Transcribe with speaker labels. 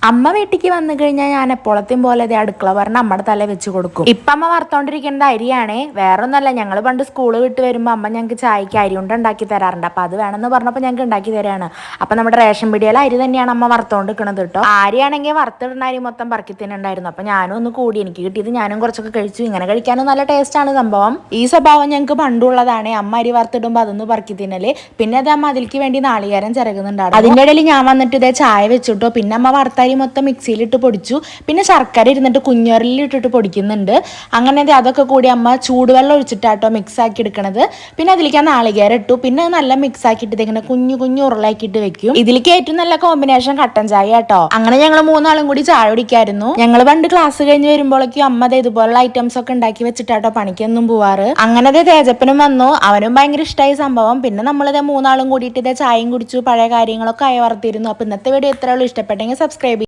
Speaker 1: അമ്മ വീട്ടിലേക്ക് വന്നു കഴിഞ്ഞാൽ ഞാൻ എപ്പോഴത്തെയും പോലെ അടുക്കള പറഞ്ഞ് അമ്മയുടെ തല വെച്ച് കൊടുക്കും. ഇപ്പം അമ്മ വറുത്തോണ്ടിരിക്കുന്നത് അരിയാണേ, വേറെ ഒന്നല്ല. ഞങ്ങൾ പണ്ട് സ്കൂൾ വിട്ട് വരുമ്പോൾ അമ്മ ഞങ്ങൾക്ക് ചായക്ക് അരി കൊണ്ട് ഉണ്ടാക്കി തരാറുണ്ട്. അപ്പം അത് വേണമെന്ന് പറഞ്ഞപ്പോൾ ഞങ്ങൾക്ക് ഉണ്ടാക്കി തരാണ്. അപ്പം നമ്മുടെ റേഷൻ പിടിയിലെ അരി തന്നെയാണ് അമ്മ വറുത്തോണ്ടിരിക്കണത് കേട്ടോ. ആരിയാണെങ്കിൽ വറുത്തിടുന്ന അരി മൊത്തം പറക്കി തിന്നുണ്ടായിരുന്നു. അപ്പം ഞാനും ഒന്ന് കൂടി, എനിക്ക് കിട്ടിയത് ഞാനും കുറച്ചൊക്കെ കഴിച്ചു. ഇങ്ങനെ കഴിക്കാനും നല്ല ടേസ്റ്റാണ് സംഭവം. ഈ സ്വഭാവം ഞങ്ങൾക്ക് പണ്ടുള്ളതാണ്. അമ്മ അരി വറുത്തിടുമ്പോൾ അതൊന്ന് പറക്കി തിന്നല്. പിന്നെ അത് അമ്മ അതിലേക്ക് വേണ്ടി നാളികേരം ചിരകുന്നുണ്ടായിരുന്നു. അതിൻ്റെ ഇടയിൽ ഞാൻ വന്നിട്ട് ഇതേ ചായ വെച്ചിട്ടോ. പിന്നെ അമ്മ വറുത്തരി മൊത്തം മിക്സിയിലിട്ട് പൊടിച്ചു. പിന്നെ ശർക്കര ഇരുന്നിട്ട് കുഞ്ഞുരലിലിട്ടിട്ട് പൊടിക്കുന്നുണ്ട്. അങ്ങനെ അതൊക്കെ കൂടി അമ്മ ചൂടുവെള്ളം ഒഴിച്ചിട്ടാട്ടോ മിക്സ് ആക്കി എടുക്കണത്. പിന്നെ അതിലേക്ക് ആ നാളികേരം ഇട്ടു. പിന്നെ നല്ല മിക്സ് ആക്കിയിട്ട് ഇങ്ങനെ കുഞ്ഞു കുഞ്ഞു ഉരുളാക്കിയിട്ട് വെക്കും. ഇതിലേക്ക് ഏറ്റവും നല്ല കോമ്പിനേഷൻ കട്ടൻ ചായ കേട്ടോ. അങ്ങനെ ഞങ്ങൾ മൂന്നാളും കൂടി ചായ കുടിക്കായിരുന്നു. ഞങ്ങൾ പണ്ട് ക്ലാസ് കഴിഞ്ഞ് വരുമ്പോഴേക്കും അമ്മ ഇതുപോലുള്ള ഐറ്റംസ് ഒക്കെ ഉണ്ടാക്കി വെച്ചിട്ടാട്ടോ പണിക്കൊന്നും പോവാറ്. അങ്ങനെ തേജപ്പനും വന്നു. അവനും ഭയങ്കര ഇഷ്ടമായി സംഭവം. പിന്നെ നമ്മളിത് മൂന്നാളും കൂടിയിട്ട് ചായയും കുടിച്ചു, പഴയ കാര്യങ്ങളൊക്കെ അയവർത്തിരുന്നു. അപ്പൊ ഇന്നത്തെ വീഡിയോ ഇത്രയുള്ളൂ. ഇഷ്ടപ്പെട്ടെങ്കിൽ സബ്സ്ക്രൈബ്